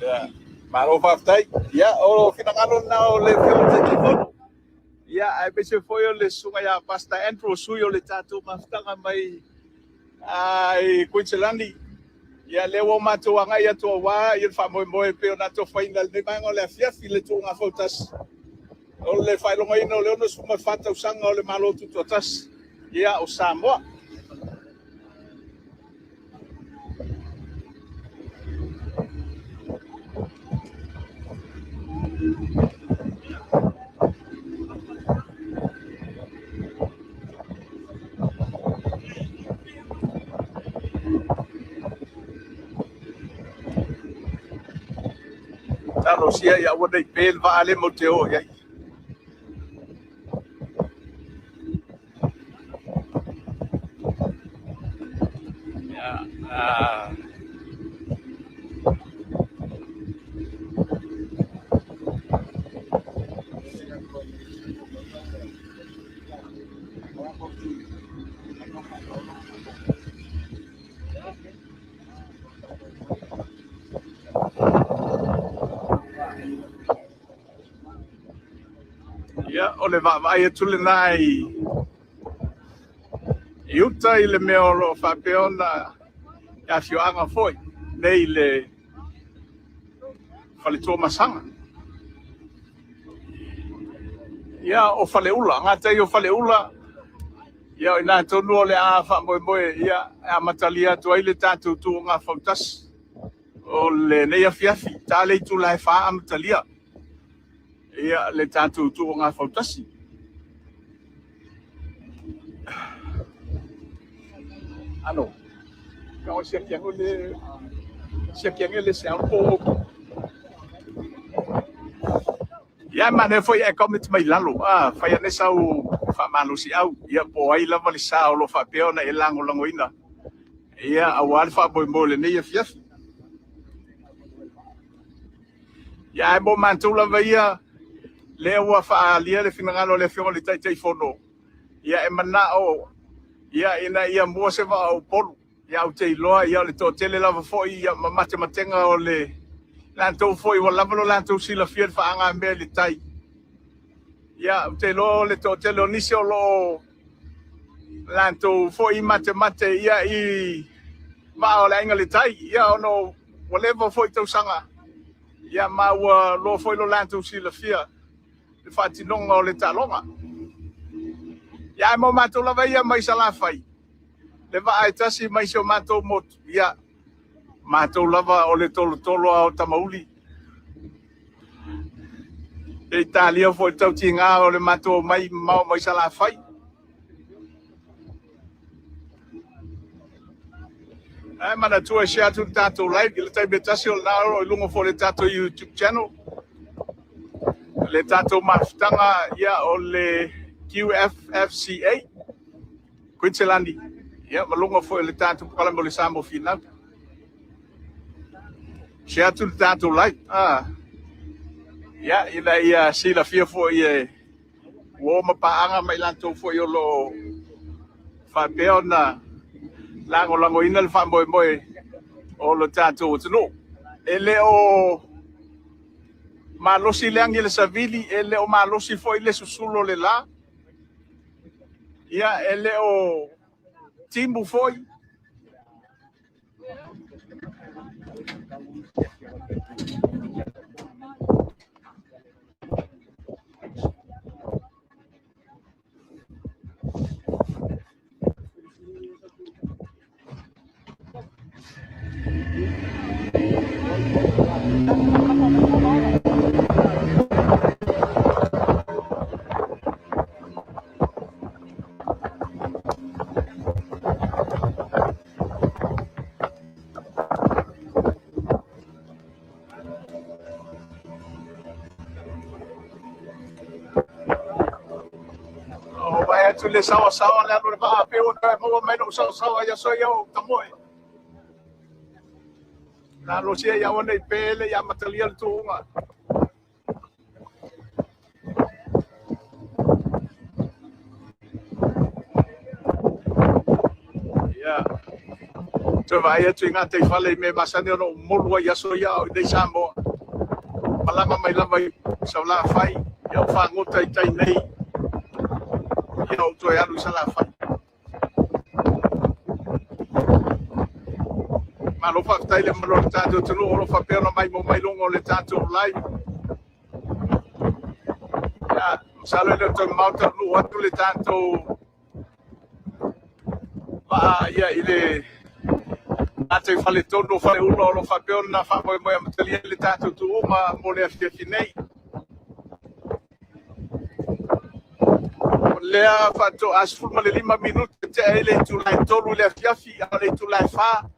Ya. Maro faftai. Ya, o kinakaron na o le film sa kifon. Ya, ay bese foyo le sunga ya pasta entro suyo le tatu maftanga may ay Queensland. Ya lewo mato anga ya to wa il famo mo pe na to final de mango le fia file Tuuga Fautasi. O le fai longa ino le ono suma fata usanga o le malo tu totas. Ya o Samoa. Ta Rosia ya wona pel va ale mo teo ya. Ya. Ah. Ya, o le vai e tule nai. Iuta i le meo lo whapeona ia fioanga foi. Nei le whale tō masanga. Ia o whale ula, ngata i o whale ula. Ia o ina tonu o le a wha moe moe. Ia a matalia tua i le tātou Tuuga Fautasi. O le nei a fiafi, tā le tu lai wha a matalia. Ia le tātou Tuuga Fautasi. Ano, kau siap yang le siap po. Ya mana foi e komit mai lalo. Ah, fai ane sau fa malusi au. Ia po ai la vali sa lo fa peona e lango ina. Ia awal fa boy mole ne ia fiaf. Ya e mo mantula vaia le wa fa lia le finangalo le fio le tai fono. Ia e mana o ia ina ia mo se va o polu. Ia o te loa ia le to tele lava foi ia mate matenga o le lantou foi o lavalo lantou sila fiel fa anga me le tai. Ya te lo le to te lo nisi o lo lantou foi mate ia i va o la inga le tai ia ono whatever foi tau sanga. Ya ma lo foi lo lantou sila fia. Le fati nonga o le talonga. Ya mo matou lava ia mai sala fai. Le va ai tasi mai so matou mot. Ya matou lava o le tolo ao tamauli. E Italia foi tau tinga o le matou mai mai sala fai. Ai mana tua share tu tatou live le tai betasi o na o lungo fo le tatou YouTube channel. Le tatou maftanga ia o le QFFCA Queensland. Ia malungo fo le tatou kala mo le sambo final. Share tu tatou live. Ah. Ya, ina ia sila fia fo ia wo mapaanga mai lantou fo i lo fa peona lango ina le fa moe o lo tatou tunu. Ele o malosi leangi le savili, ele o malosi fo i le susulo le la. Ia, ele o timbu foi. Tu le sawa le anu ba pe o mo mai no sawa ya so yo tamoe na lo sia ya ona pele ya material Tuuga ya So vai atu ngā te whale me masane ono morua i aso ia o i nei Samoa. Malama mai lava i sa la whai, ia o whangota i tai nei. Ia o toi alu i sa la whai. Ma lo whaktai le malo le tātou tunu, o lo whapeona mai mo mai longo le tātou lai. Ia, salo le toi mauta lu atu le tātou. Ia i le ate whale tono whale uno o lo whapeona na whamoe moe amatalia le tātou tu uma mo le awhiawhi nei. Lea whato asfulma le 5 minuta te e le tu lai tolu le awhiawhi a le tu lai wha.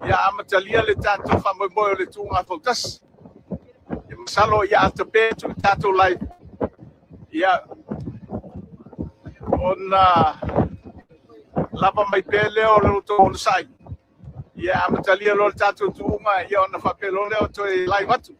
Ia amatalia le tātou whamoe moe o le Tuuga Fautasi. Ia masalo ia atape tu le tātou lai. Ia ona lava mai pele o le uto o le sai. Ia amatalia lo le tātou tuunga ia ona whapelo leo toi lai watu.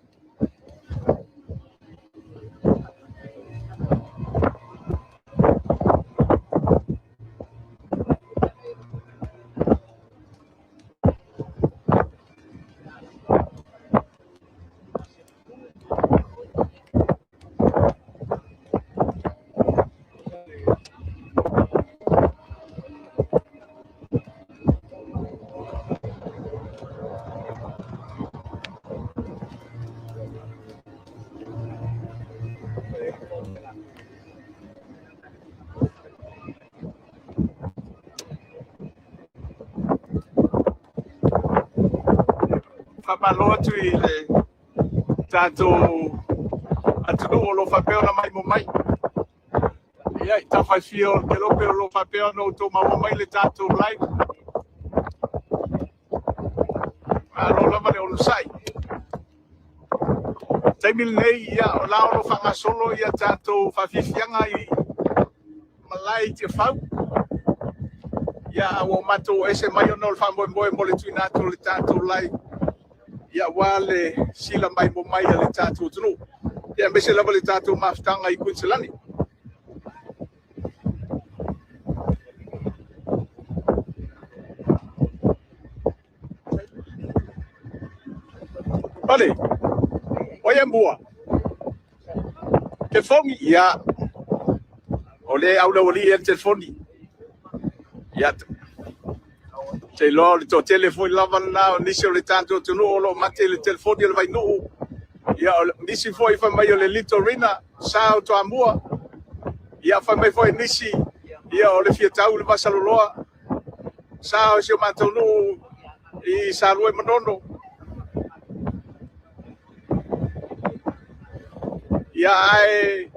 Whamalo atu I le tātou atunu o lo whapeona mai mo mai. Ia I tawhai whio ke lope o lo whapeona o tō maua mai le tātou lai. Alo lava le olu sai. Taimil nei ia o lao lo whangasolo ia tātou whawhiwhianga I malai te whau. Ia o matou ese mai o nol whamoe mo le tuina atu le tātou lai. Ia wale sila mai mo mai le tātou tunu. Ia mese lava le tātou mafutanga I Queenslandi. Pale, oia mbua. Telefoni, ia. Ole au lawali e telefoni. Ia. Te lo le to telefoni lava na nisi o le tātou tunu o lo mate le telefoni o le vai nuu. Ia nisi foi fa mai o le litorina sa o to amua. Ia fa mai foi nisi ia o le fiatau le vasaloloa. Sa o se matou nuu I sa lue manono. Ia ai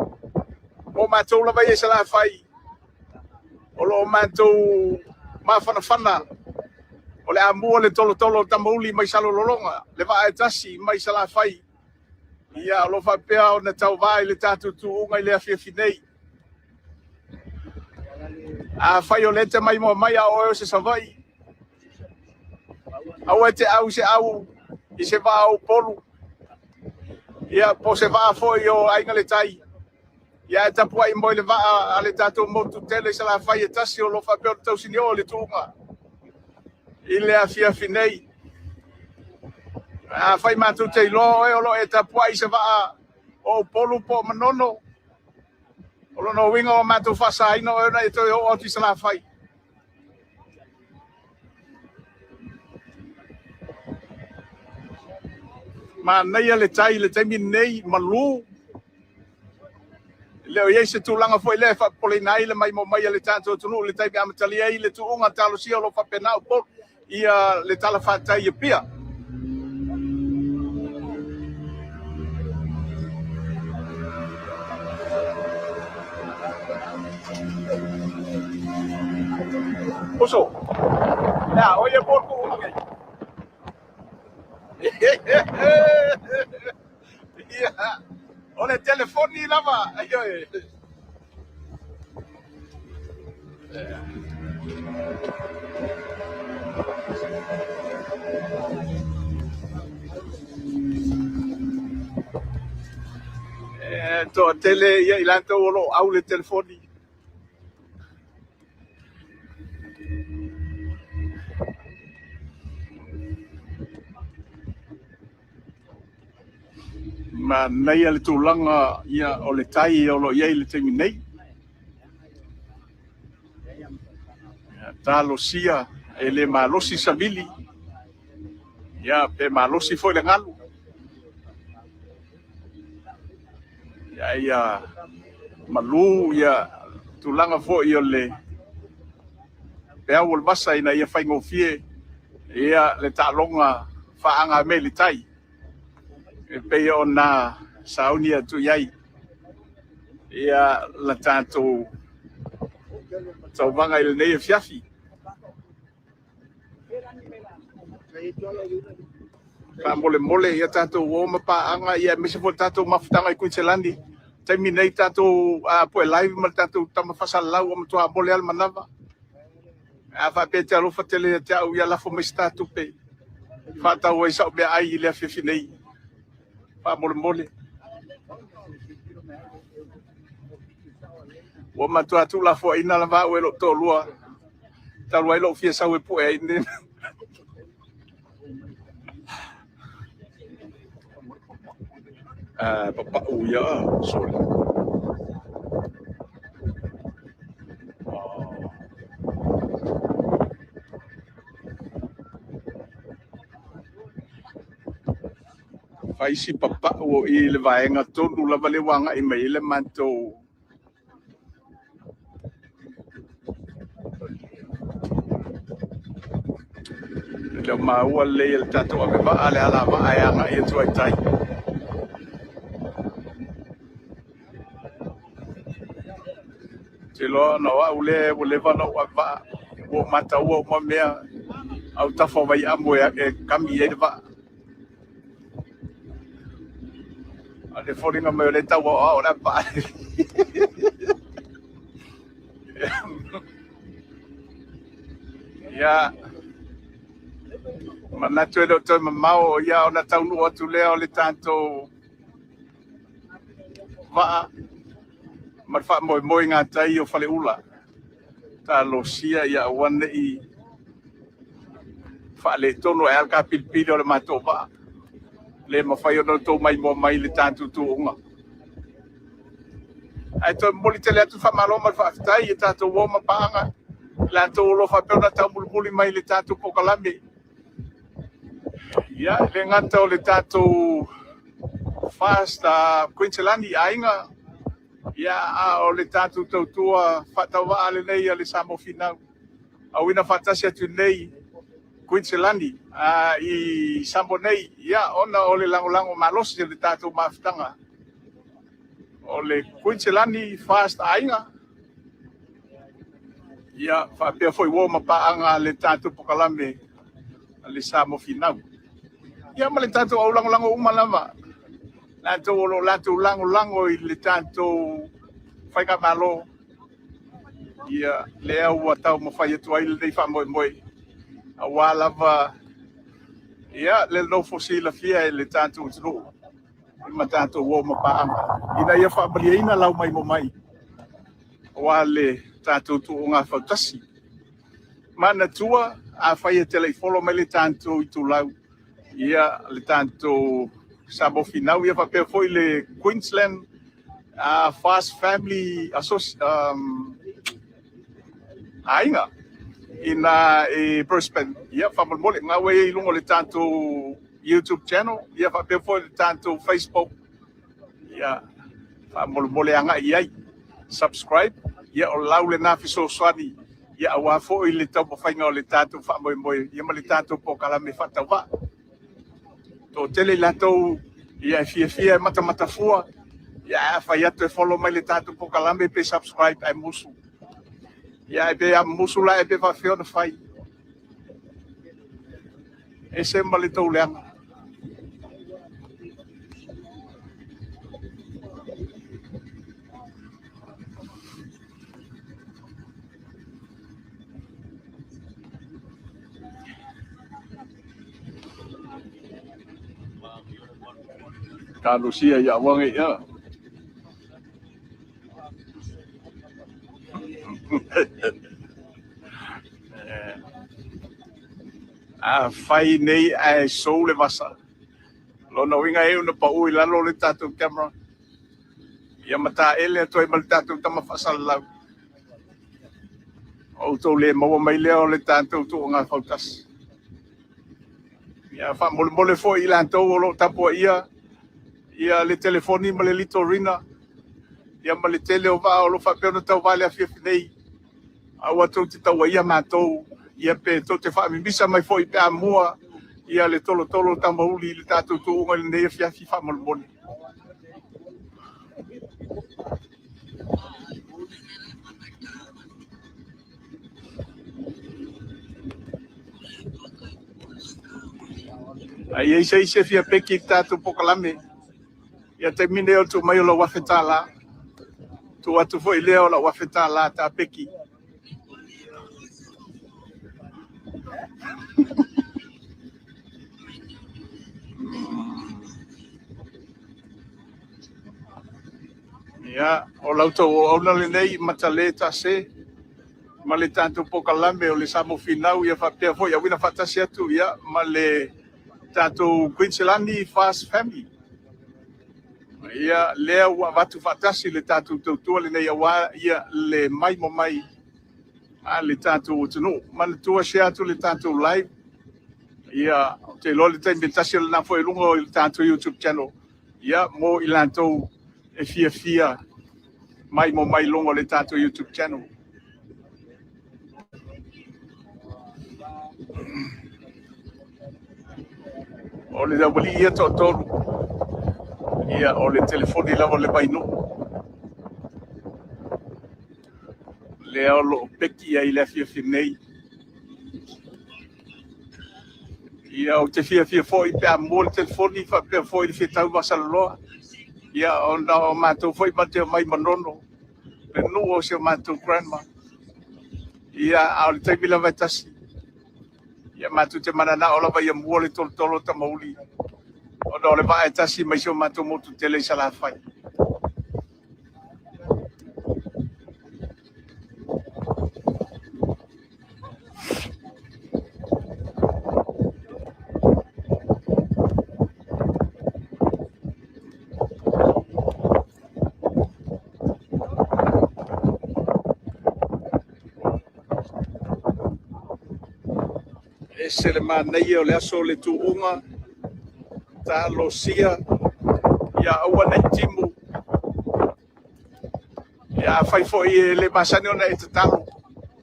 o matou lava ia sa la fai. O lo matou mafana. O le amua le tolo tamauli mai salololonga. Le va tasi mai sala fai. Ia o lo whapea o na tau vai le tātou tuunga I le awhiawhi nei. A whai o lete mai mo mai a oeo se savai. Au e te au se au I se va au polu. Ia po se va foi o ainga le tai. Ia e tapua I moi le va a le tātou motu tele sala fai e tasi o lo whapea o tau sinio o le tuunga. I le awhiawhi nei. A whai mātou te ilo e olo e tapua I se waa o polu po manono. Olo no winga o mātou whasa ino e ona e toi o oti sa la whai. Ma nei le taimi nei malu. Leo iei se tūlanga foi le whapole nai le mai mo mai le tātou tunu le taimi amatali ei le tuunga talo si o lo whapena o polu. Ia le tala whatai I pia. Oso. Nā, oia porku umangai. Ia, o le telefoni lava. Aioi. To tele ia ilanta olo au le telefoni. ma nei ale tūlanga ia o le tai o lo iei le temi nei. Talosia e le malosi savili. Ia pe malosi foi le ngalu. Ia malu ia tūlanga foi o le pea o le basa ina ia whaingofie ia le tālonga whaanga me le tai. E pe o na sauni atu iai. Ia la tātou tau vanga il nei fiafi. Ka mole ia tātou o mapaanga ia mese fo tātou mafutanga I Queenslandi. Taimi nei tātou po e live ma tātou tama whasalau o matua mole al manava. A whape te alofa tele te au ia lafo mai tātou pe. Whatau e sao mea ai I lea fiafi nei. Wha mole. O matua tu la fo ina la va o lo to lua. Ta lo ilo fia sa we po e ine. Papa o ya sorry. Fai si papa o I le vaenga tonu la vale wanga I mai le manto. Le maua le il tato ave va ale ala va anga I tu ai tai. Tilo no wa ule va no va o mata o mo mea au tafo vai amo e kami e va. Ale foringa me le tawa o la pa. Ya mana tu do to mau ya ona taunu o tu leo le tanto va ma fa mo nga tai o fale ula ta lo sia ya wan I fa le tono e al kapil o le mato va le ma fa yo no to mai mo mai le tanto tu unga ai to moli tele atu fa malo ma fa tai ta to wo ma panga la to lo fa pe na ta bulbuli mai le tanto po kalambi ya le ngata o le tato fasta Queenslandi ainga ya o le tato tautua fatawa ale nei ale samo final au ina Fautasi atu nei Queenslandi I sambo nei ya ona o le lango malosi le tato mafutanga o le Queenslandi fast ainga ya fa pe foi wo mapaanga le tato pokalame le samo final. Ya male tanto au lango umalama. Lanto lango I le tanto fai ka malo. Ya le au tau mo fai tu ai le fa moi. Awala va ya le no fosila fia le tanto tru. Ma tanto wo mo pa ama. Ina ia fa bali ina lau mai. Wale tanto tu nga Fautasi. Mana tua a fai telefolo me le tanto I tu lau. Ia le tanto sabo final ia fa foi le Queensland Fast Family ainga ina Brisbane ia fa mole nga we lungo le tanto YouTube channel ia fa foi le tanto Facebook ia fa mole anga ia subscribe ia o lau le na fiso swani ia wa foi le tau fa nga le tanto fa mo ia le tanto po kala me fa tawa to tele lato ia fia mata fua ia fa ia te follow mai le tato po kalambe pe subscribe ai musu ia pe a musu la pe fa fio no fai ese male to le Kalusia ya wangi ya. Fai nei ai so le vasa. Lona winga e una pa ui lalo le tātou camera. Ia mata ele toi mal tātou tama whasalau. O tau le maua mai leo le tātou Tuuga Fautasi. Ia wha mole fo i lantou o lo tapo ia le telefoni ma le lito rina. Ia ma le tele o vaa o lo whapeona tau vale a whiawhinei. Au atou te tau ia mātou. Ia pe tau te whaamimisa mai fo i pe a mua. Ia le tolo tamauli le tātou Tuuga le nei a whiawhi wha mole. Ai ei sei se fia peki tātou pokalame. Ia te mine o tu mai o la wawhetala. Tu atu fo i leo la wawhetala tā peki. Ia, o lautou o auna le nei matale tā se. Ma le tātou pokalame o le samo finau ia whapea fo ia wina whatasi atu ia ma le tātou Queenslandi Fast Family. Ia lea ua watu whatasi le tātou tautua le nei awa ia le mai mo mai a le tātou utunu. Ma le tua se atu le tātou live. Ia te lo le taimi tasi le nafo e lungo i le tātou YouTube channel. Ia mo i lantou e fia mai mo mai lungo le tātou YouTube channel. O le wali ia tōtoro. Ia o le telefoni lava le bainu. Le o lo peki ai le whiawhinei. Ia o te whiawhia fo i pe a mua le telefoni whapea fo i le whetau wasaloa. Ia o na o mātou fo i mateo mai manono. Le nu o se o mātou grandma. Ia o le taimi lava tasi. Ia mātou te manana o lava ia mua le tolo tamauli. O na o le vae tasi mai se o mātou motu tele sa la whai. E se le manei o le aso le tuunga. Ta lo sia. Ia aua nei timu. Ia fai fo i le masani ona e te talo.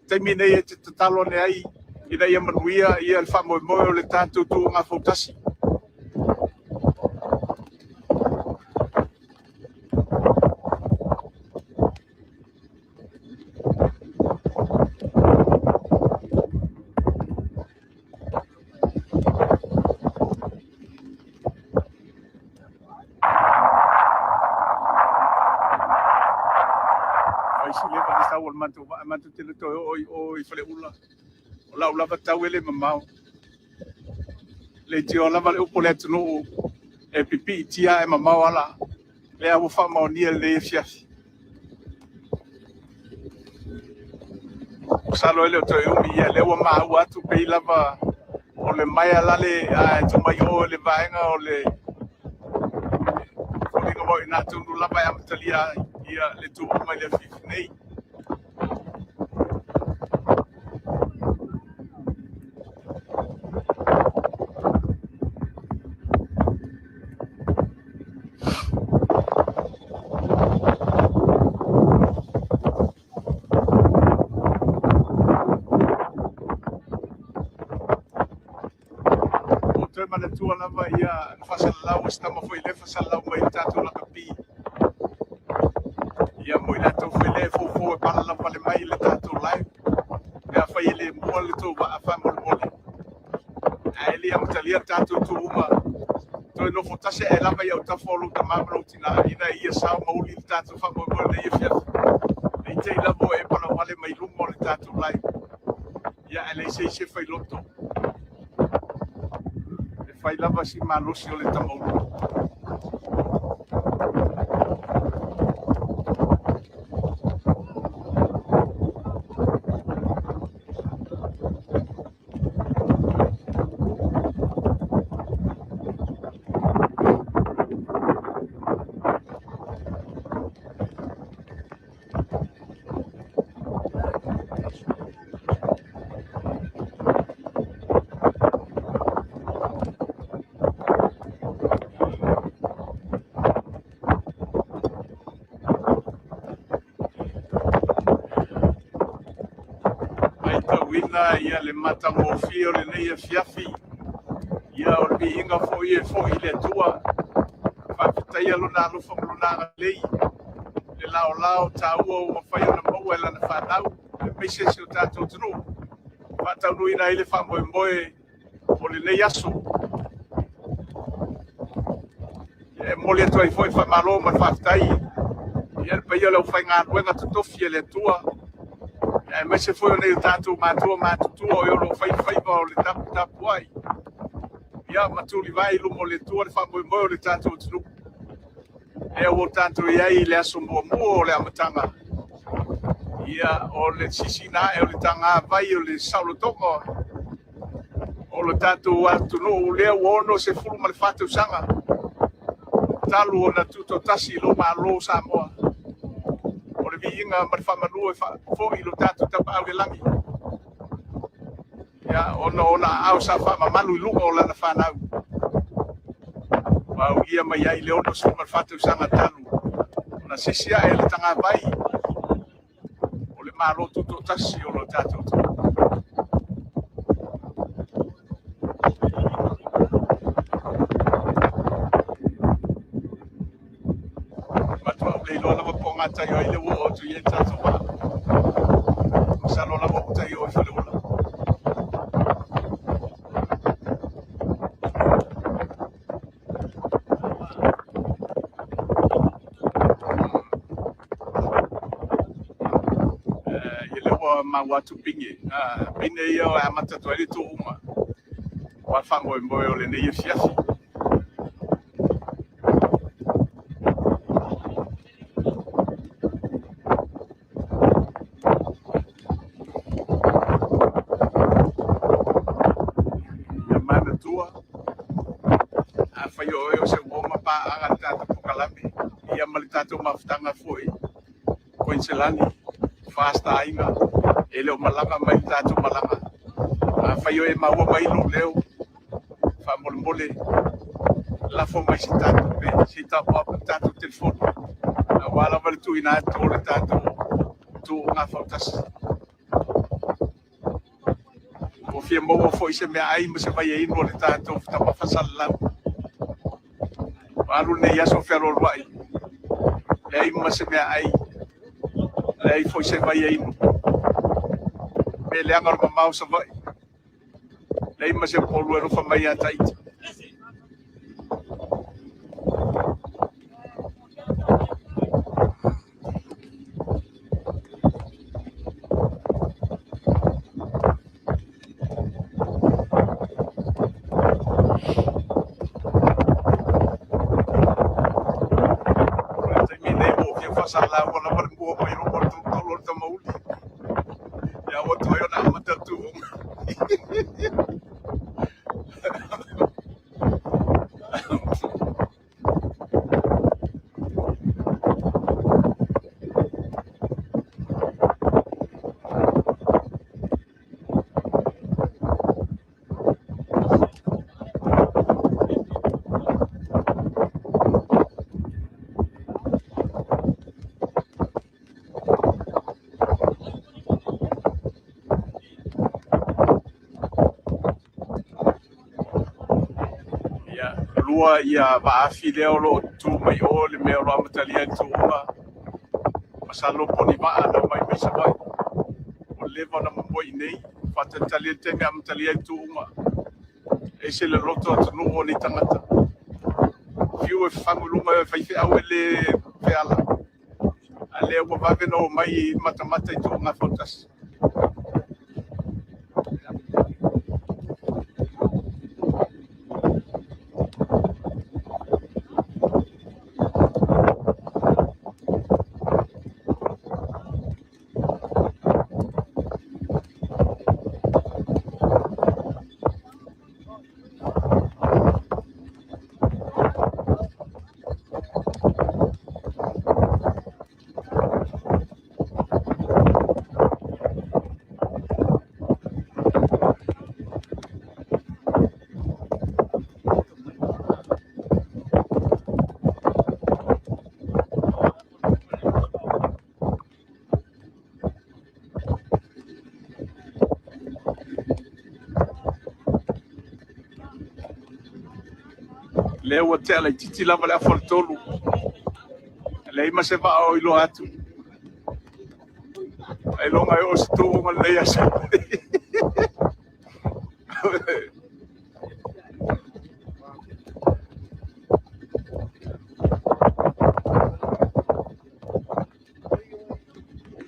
Taimi nei e te talo ne ai. Ina ia manuia ia le whamoe moe o le tātou Tuuga Fautasi. Matu te luto o I whale ula. O lau lava tau ele mamau. Le te o lava le upo le atunu e pipi I tia e mamau ala. Le awu whamau nia le e fiafi. O salo ele o toi umi ia le ua maau atu pe I lava o le mai alale a e tumai o le vaenga o le whalinga mo I nātunu lava e amatalia ia le tu umai le fifi nei. Mana tua lava ia whasalau stama foi le whasalau mai tātou lakapi. Ia mo I lātou foi le fōfō e pala lava le mai le tātou live. Mea whai le mua le tō wa a whamole. A ele amatalia tātou Tuuga. Toi no fotase e lava iau tafolo ta mamalo tina ina ia sao mauli le tātou whamole le ia fiafi. Ei te lavo e pala wale mai lumo le tātou live. Ia ele se whai loto. Fai lava si malusi o le tamaulu. tauina ia le matamofia o lenei e fiafi ia o le viiga foʻi e foʻi le atua faafetaia lona alofa ma lona agalei le laolao tāua ua fai ona maua e lana fanau le maisesi o tatou tunuu faataunuina ai le faamoemoe o lenei aso e moli atu ai foʻi faamālo ma le faafetai ia le paia le aufaigaluega totofi e le atua e maise foi o nei tātou mātua mātutua o lo faifaiva o le tapu ai ia matuli vai lumo le tua le faamoemoe o le tātou tunu e o tātou iai le aso muamua o le amatanga ia o le sisina e o le tanga vai o le saulotoga o le tātou atunu o lea ua ono se fulu ma le fatausaga talu ona tutotasi lo malo Samoa o le viiga ma le faamanua e foʻi lo tatou tapaaulelangi ia ona ao sa faamamalu i luga o lana fanau auia mai ai le ono suma le fatausaga talu ona sisi aʻe le tagavai o le malo tutotasi o lo tatou leilo lava po ngata yo ile wo tu ye tatu ba salo lava po tai o fele ola ile wo ma watu pingi pine yo amata to ile tu uma wa fango mboyo le ne fiafi tatou mafutaga foʻi koinselani faastaiga e le o malaga mai tatou malaga afai o e maua mai lo leo faamolemole lafo mai se tatou pe se tapuapu tatou telefoni ua lava le tuuina atu o le tatou Tuuga Fautasi o fia maua foʻi se mea ai ma se vaiainu o le tatou tamafasalalau alu nei aso fealoloaʻi ai ma se mea ai ai foi se vai ai me le anga ma mau sa vai ai ma se polu ero fa mai atai sala wala wala buo mai ro por tolo ta mauli ya wa to yo na mata tu lua ia vaafi lea o loo tu mai o le mea o loa matalia i tuuma masalo poni vaa na mai mai savai o leva na mamoi nei faatatalia te mea matalia i tuuma e se le loto atunu o ni tangata fiu e fangulunga e faifeau e le feala a lea ua vavena o mai matamata i Tuuga Fautasi le ua te ala titi lava le afaletolu le ima se va'ao ilo atu ai longa e o se tu'uga lelei asa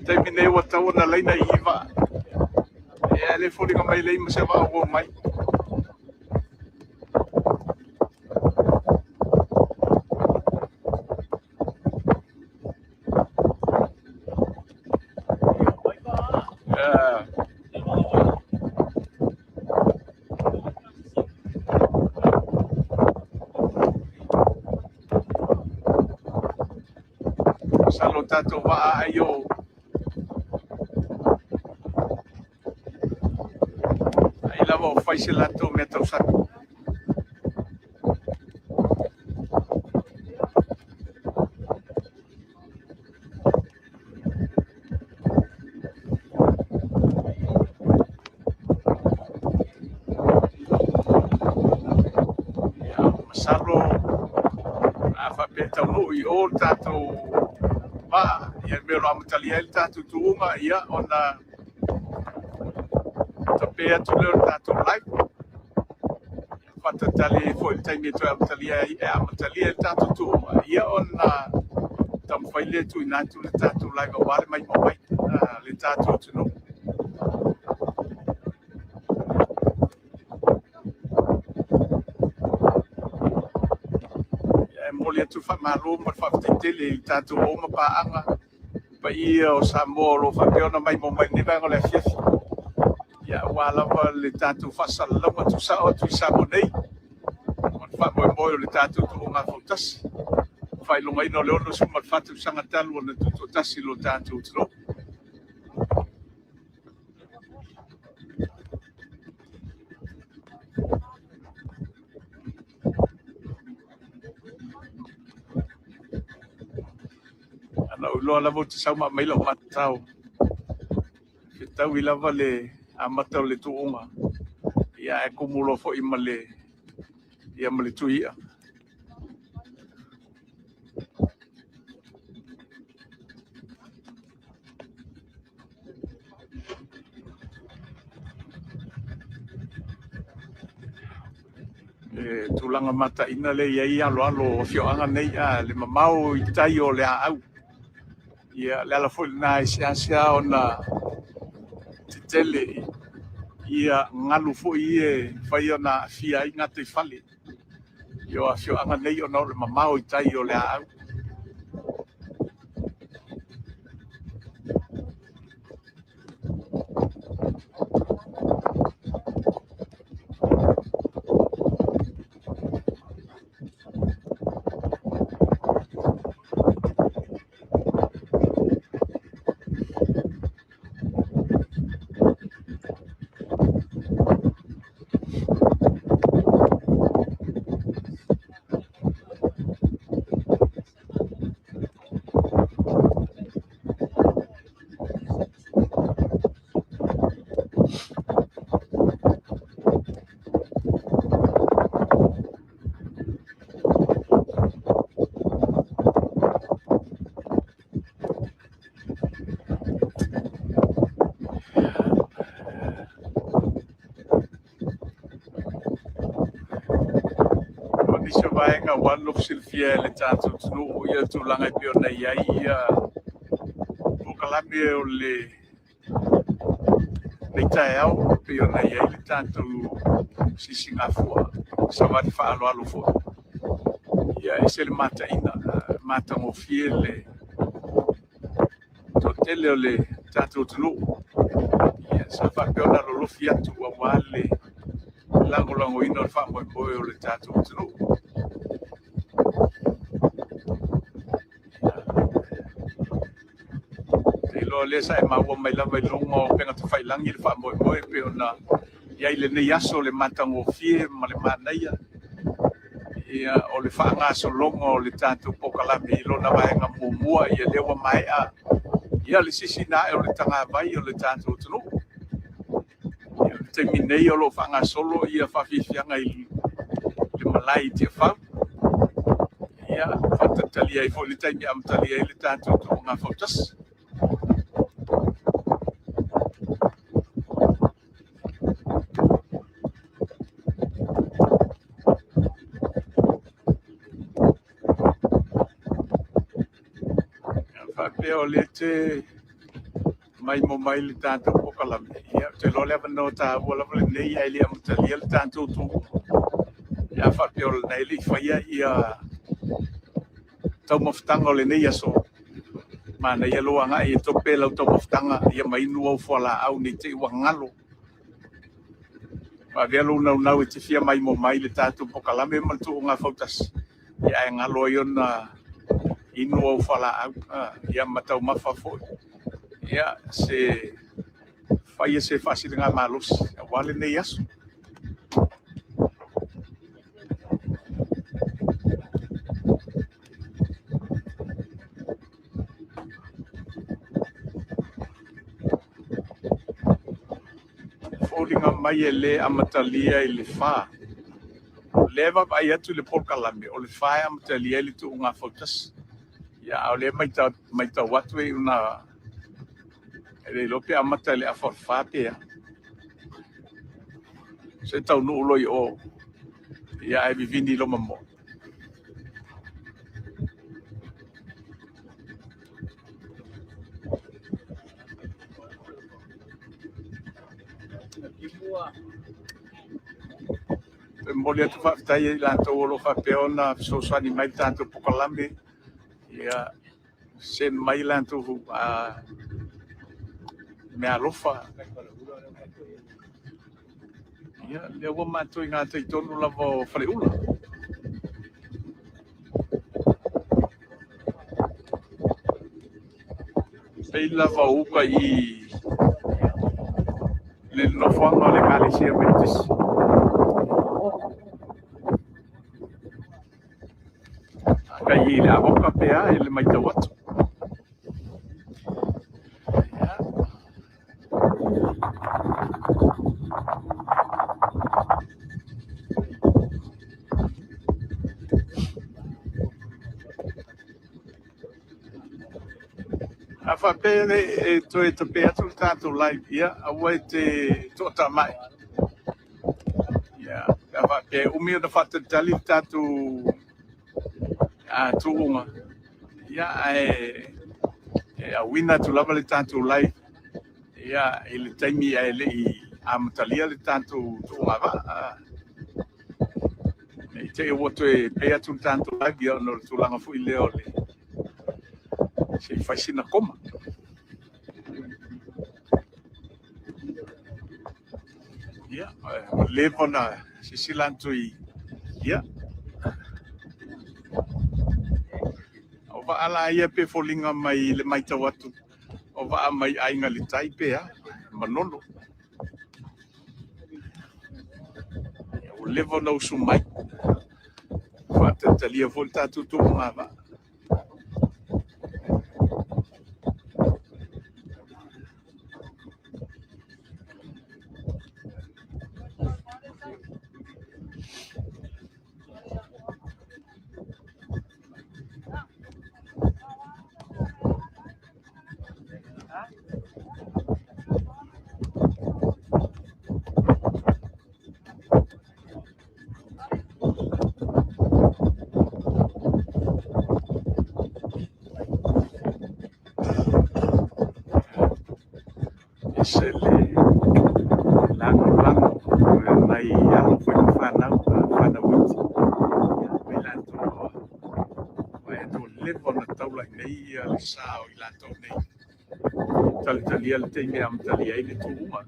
taimi nei ua tau na leina iva e le foliga mai le ima se va'ao mai salo tatou va'a ai o ai lava o fai se latou mea tausatu masalo a fa'apea taunu'u i o le tatou va'a ia mea loa matalia i le tatou tu'uga ia ona tapea atu leo le tatou live fatatali foi le taimi e toe amatalia e amatalia le tatou tu'uga ia ona tamafaile tuuina atu le tatou live auā le maimauai le tatou atunuu moli atu fa'amālō ma le fa'afetaitele i tatou oma pa'aga paia o Samoa o lo fa'apeona mai mo mai nevaega o le afiafi ia ua lava le tatou fa'asalalauga tusa'o atu i Samoa nei o le fa'amoemoe o le tatou tuuga fautasi fa'ailogaina o le ono suma le fa'atausaga talu ona tutuatasi lo tatou tunuu ana uloa lava o te sauma mai lau matau ke tau I lava le amata o le tu'uga ia e kumulo fo'i ma le ia ma le tui'a e tulaga mata'ina le iai aloalo o fio'aga nei a le mamao I tai o le a'au ia le ala fo'i lenā e seasea ona tetele ia galu fo'i e fai ona afia ai gata I fale ia o afio'aga nei ona o le mamao I tai o le a'au Nisa vaenga walof silfia le tatou tunuu ia tulaga I peona iai ia pukalame o le taeao peona iai le tatou sisigafua savali fa'aloalo fo'i ia ese le mata'ina matagofie le totele o le tatou tunuu ia sa fa'apeona lolofi atu auā le lagolagoina o le fa'amoemoe o le tatou tunuu le sa e maua mai lava I longa o penga te whailangi le whaamoemoe pe ona iai le nei aso le matangofie ma le manaia ia o le whaangasolonga o le tātou pokalame I lona vaenga muamua ia lewa mai a ia le sisina e o le tangawai o le tātou tunu ia le taimi nei o lo whaangasolo ia whawhiwhianga I le malai te whau ia whakatali ai fo le taimi amtali ai le tātou Tuuga Fautasi. Whapea o le te mai mo mai le tātou pokalame. Ia te lo le no tā wala le nei ai le amtali ai le tātou Tuuga. Ia whapea o le nei le whaia ia tau mawhitanga o le nei aso. Mana ia loa ngai e tope lau tau mawhitanga ia mainu au whala au ni te iwa ngalo. Wa velo nau e te fia mai mo mai le tātou pokalame man Tuuga Fautasi. Ia e ngalo i ona inu au whala au. Ia matau mawha foi. Ia se whaia se whasi ngā malos. Ia wale nei aso. Fōringa mai e le amatalia i le whā. Lewa ai atu le pokalame o le whā amatalia i le Tuuga Fautasi. Ia au le mai tau watu e una e le lope amata le awhawha pia. Se tau nuu loi o ia e vivini lo mamo. Te moli atu whaafitai e la tau olo whapeona sosani mai tātou pokalame. Ia sen mai la tau me alofa. Ia lea ua mātou i ngā teitonu lava o whareula. Pei lava uka i le nofoanga o le Kalesia Metisi. Kai i le awoka pea e le maitau atu. A whapere e toi te pea tu tātou lai ia, a wai te tōta mai. Ia, a whapere umia na whatatali tātou Tuuga. Ia, a wina tu lava le tātou lai. Ia, e le taimi e le i amatalia le tātou Tuuga wa. E te e woto e pea tu tātou lai, ia no le tūlanga fui leo le. Se whaisina koma. Ia, levo na sisilantu i ia. O wa ala ia pe folinga mai le mai tau atu. O wa mai ainga le tai pea, manono. O levo na usu mai. Wata talia volta tutu ngava. Se le lango mai alo foi whanauiti. Mai lanto mai ato levo na taula nei le sao i lanto nei. Talitalia le teime amatalia i le Tuuga.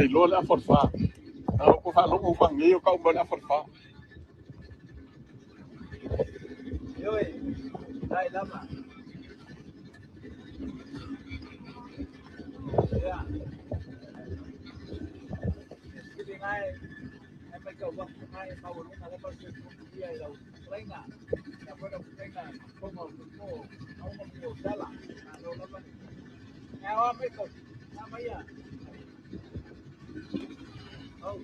Te lo la forfa. Au ko fa lo ko fa ngi ko mo la forfa. Yo, dai lama. Ya. Jadi ngai, mai kau buat ngai kau ni kalau kau dia lau lenga. Ya puedo lenga como a uno que sala. Lo lama. Ya va mai kau. Nama ya. Oh.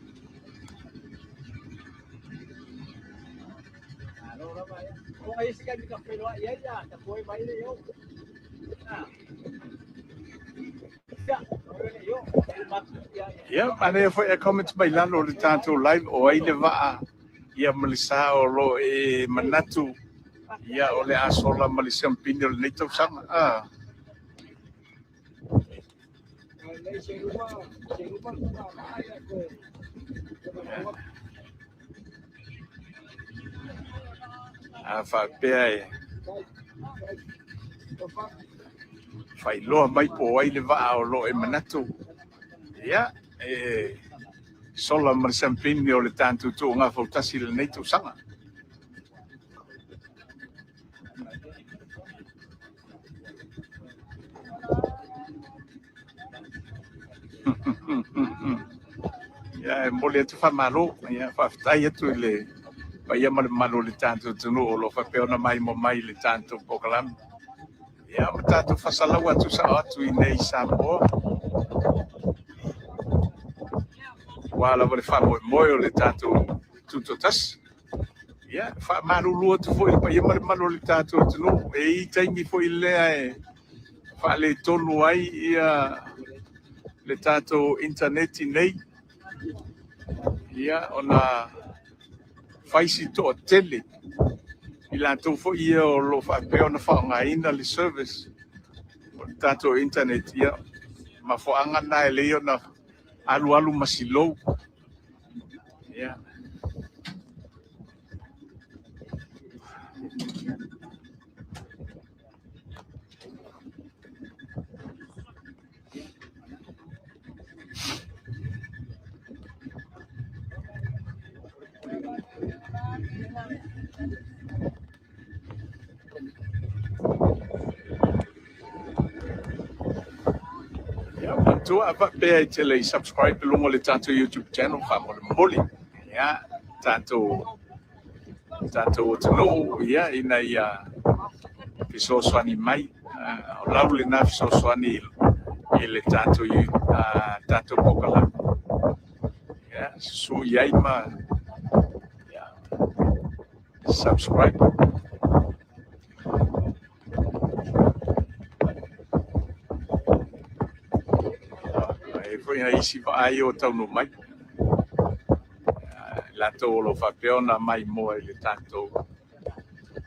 Lo lama ya. Kung ay sikan ka pero ya ya, tapoy mai le yo. Ah. Ya, mana foi a comments mai lalo le tato live o ai le va ia malisa o lo e manatu ia o le asola malisa pinil nei tau sanga fa pe fai loa mai po ai le va o lo e manatu ia sola malisa pinil o le tanto Tuuga Fautasi le nei tau sanga ya mole tu fa malo ya fa tai tu le vai mal malo le tanto tu no lo fa pe ona mai mo mai le tanto pokalam ya tanto fa sala wa tu sa tu nei sambo wala vole fa mo le tanto tu tas ya fa malo lu tu foi pa mal malo le tanto tu no e tai mi foi le fa le tonu ai ia le tanto internet nei ia ona faisi to tele ila to fo ia o lo fa pe ona fa nga ina le service tato internet ia ma fo anga na le ona alu masilo ia tu apa pe tele subscribe lungo le tato YouTube channel fa mo moli ya tato no ya ina ya fiso swani mai lau le na fiso swani ele tato pokala ya su yai ma ya subscribe foi aí se vai o tau no mai la to lo fa peona mai mo ele tanto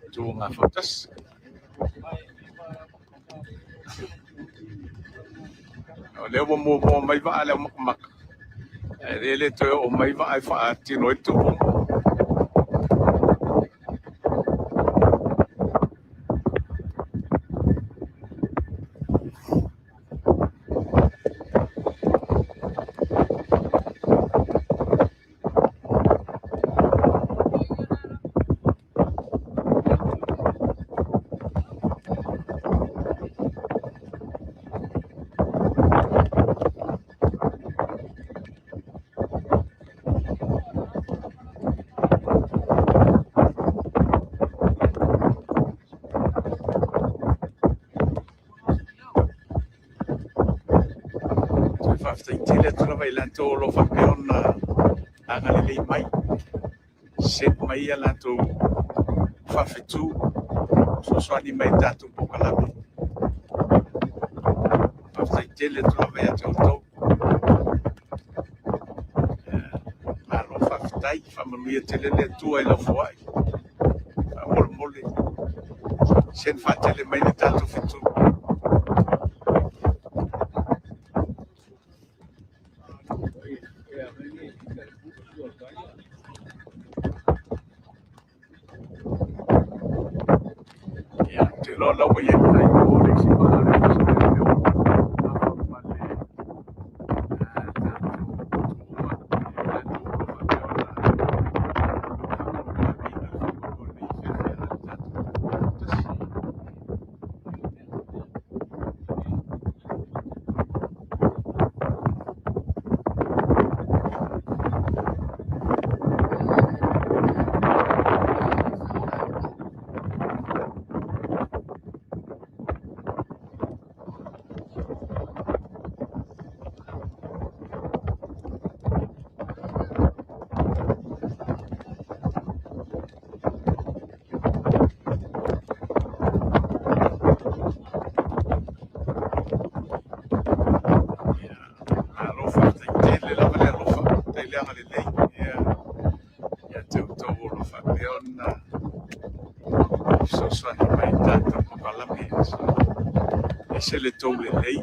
Tuuga Fautasi o le mo mai va le mak ele to o mai va ai fa tino tu Tele tu vai lanto lo fa peona anga le mai se mai lanto fa fetu so di mai tanto un po' la fa tele tu vai a to ma lo fa dai fa mi tele le tu e lo fuai mole se fa tele mai tanto fetu lo voy a ir se le tau le lei.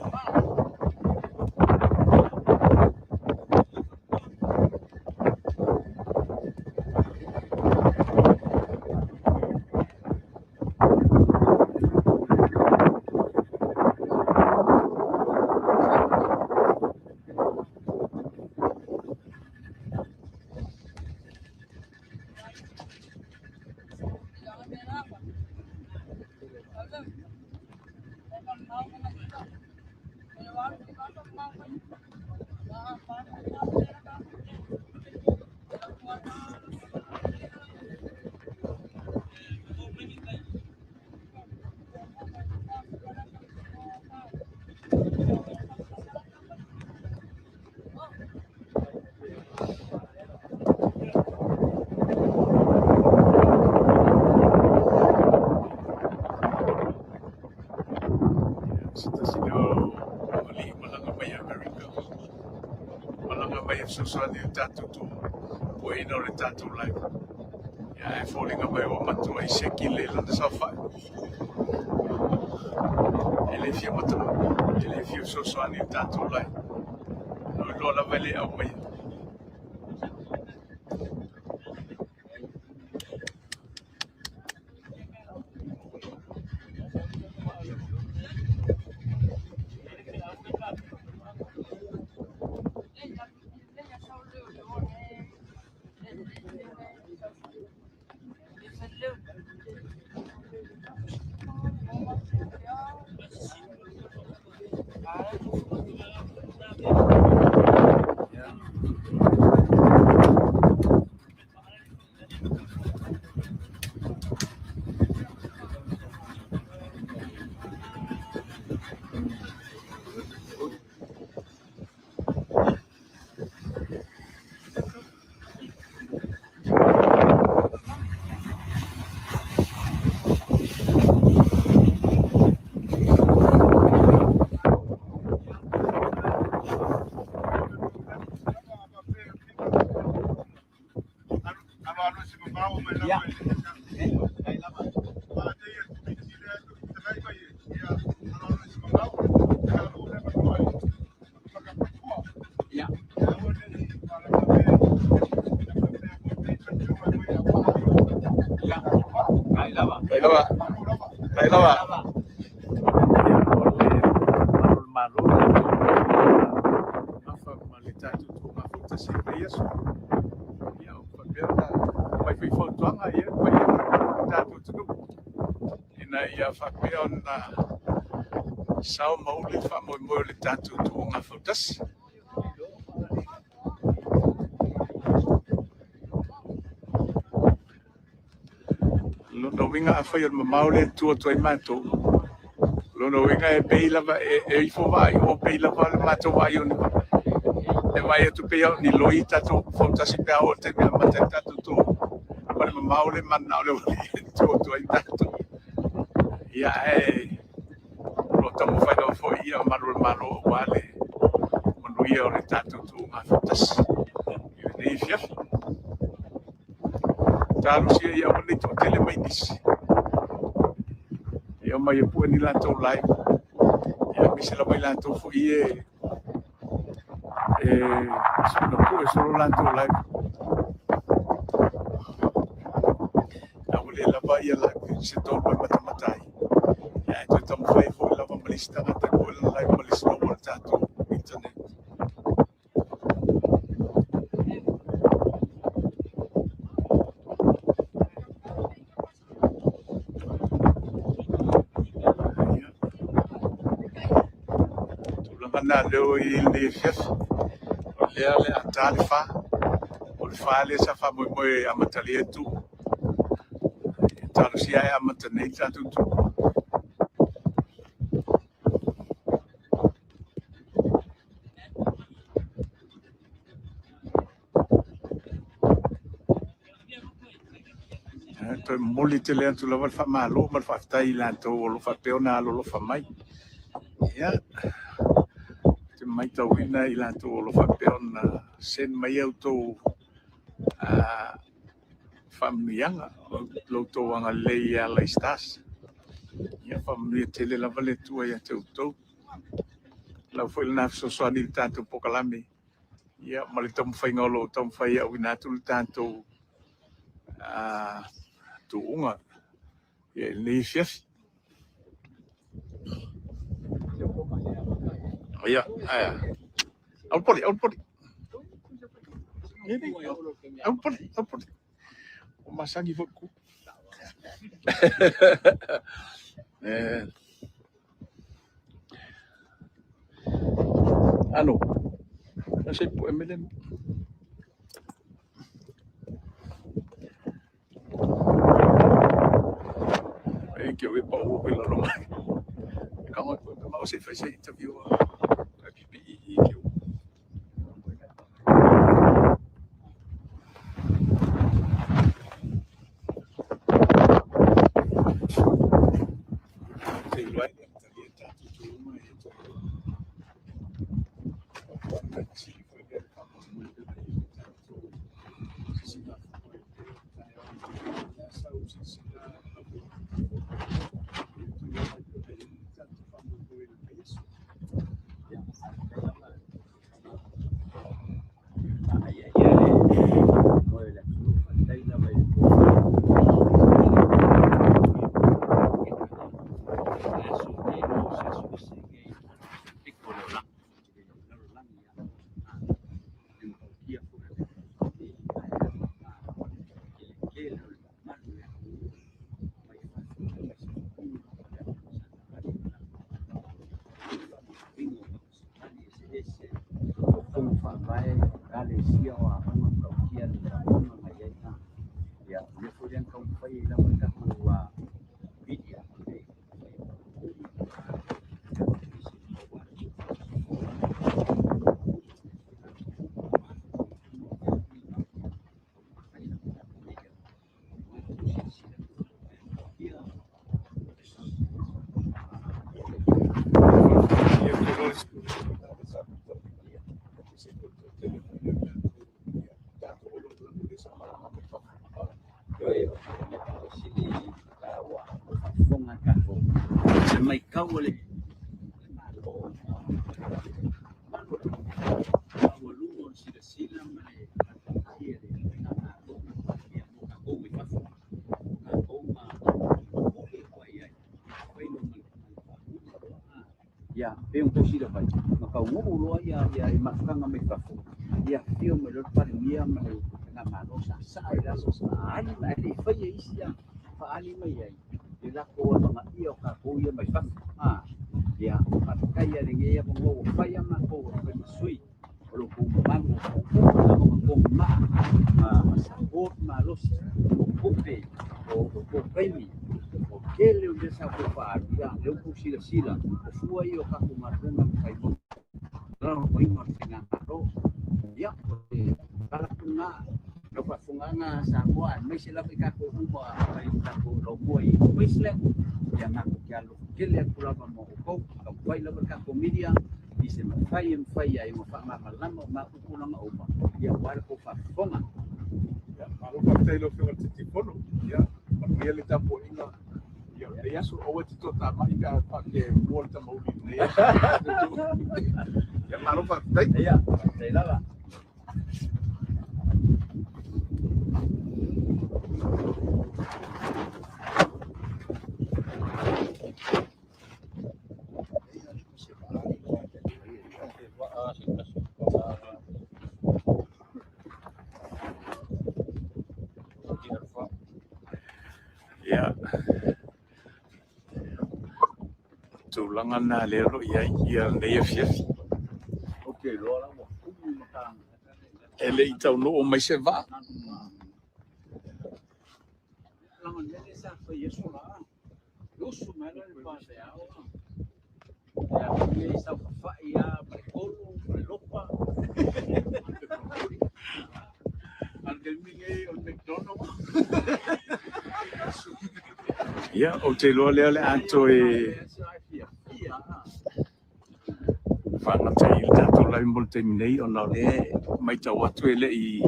Sauni atu tu poina o le tatou lai. Ia e fōlinga mai o matua I seki le lana safa. E le fia matua, e le fia sosoani o tatou lai. No lola vele au mai. Tuuga Fautasi Yesu. Ia o papera mai fai fotoanga ia mai tatou tunu. Ina ia whapea ona sao maule wha moe le tatou Tuuga Fautasi. Lona winga a whai ona maule tua tuai mātou. Lona winga e pei lava e ifo vai o pei lava le mātou vai o ni e mai atu pea ni loi tatou Fautasi pea o te mea mate tatou tō. Pare ma maule mana o le wali tō tuai tatou. Ia e lo tamu whai no fo ia maru le malo o wale manuia o le tatou Tuuga Fautasi. Ia nei fiafi. Tālu sia ia o nei tō tele mai nisi. Ia mai e pua ni lātou lai. Ia misela mai lātou fo ie sono pure solo l'anto live la vuole la vai alla se torna matematai e tu tam fai fu la malista na te quella live malista voltato internet tu la manna il chef le atale fa o le fa le sa fa moe amatali etu talo sia e amatanei tatu tu to moli te le atu lava fa malo ma fa tai la to lo fa peona lo fa mai ya mai tau ina I lato o lo whapeona sen mai au tau whamnianga lo tau anga lei a la istas Ia whamia tele lava le tua ia te utou. Lau foi na sosoani le tātou pokalame. Ia ma le tamu whai ngolo tamu whai au inatu le tātou tuunga. Ia nei fiafi. Ia, au poli. Au poli. O masangi foku. Ano, nasa po MLM. Eh, que eu ia para o pela Roma. Calma, você faz a interview. A PPI que eu. Ya, veo un poquito para allá. No caumo ulo ya imakanga may kafu. Ya, feel me lo parimia me na manosa sa ila so sa ali fa ya isya fa ali may ay. Ila ko mga iyo ka ko ya may kafu. Ya, kaya ringi ya mo fa ya ma ko ka sui. Lo ko mango ko masabot malos ko pe o premi. Ele onde sa ko fa ya le ko sila o fua io ka ko marunga kai mo no ko ino tinga ro ya para tunga no pa funganga sa ko an may sila ka ko uma kai ka ko ro mo i may sila ya na ko kyalo kele ko la mo ko ka wai la ka ko media dice ma fai ai mo fa ma lama ma ko na ma uma ya wala ko fa fonga ya malo pa tayo lo que tipo ya ele tá pondo ya su o ti tota mai ka pa ke volta mo ni ya malo pa tayo ya dai la ya tulangan na lero ya ne fiafi okay lo la mo ele então no mais se va langan nele sa fa yeso la lo su mala le pa de agua ya que sa fa ya precolo prelopa al mige o McDonald's ya o te lo le ato e fanga tai tato lai molte minei ona le mai tau atu ele I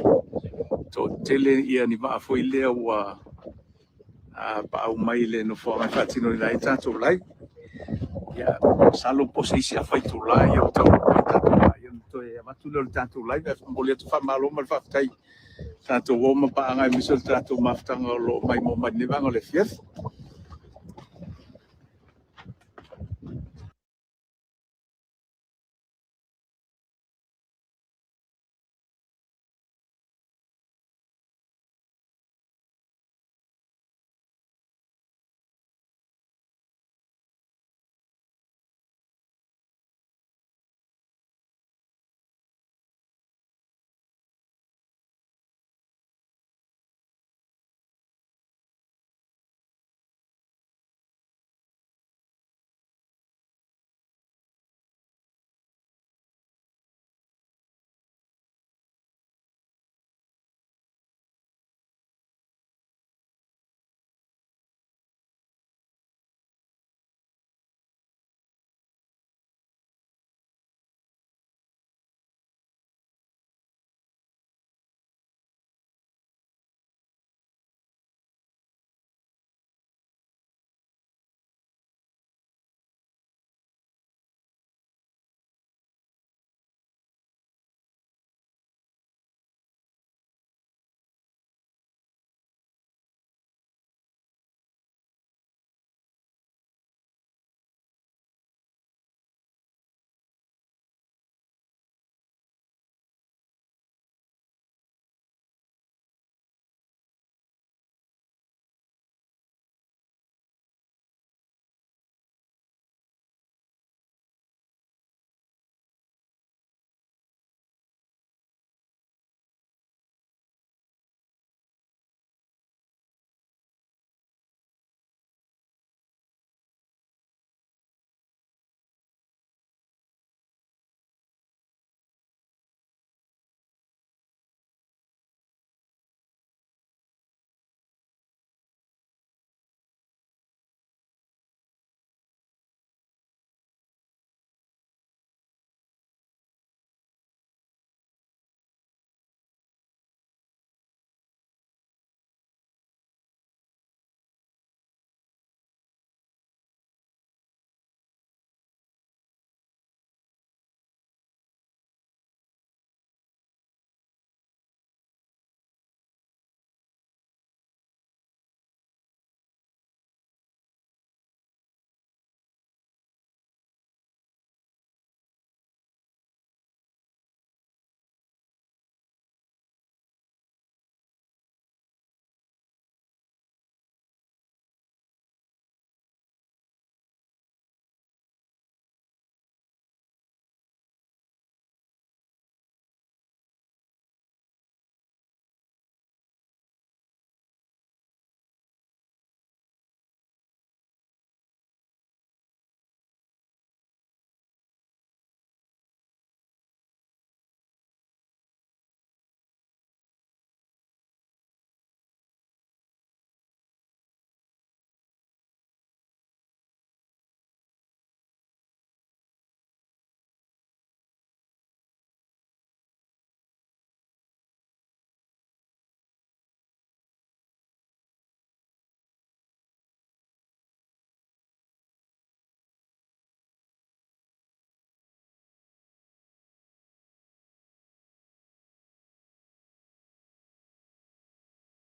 to tele ia ni va foi le wa pa au mai le no fo mai fatino lai tatou lai ia salo posisi a fai tu lai o tau tatou lai o to e matu le tatou lai fa mole tu fa malo mal fa tai tatou o ma pa anga miso tatou maftanga lo mai mo mai ni vanga le fies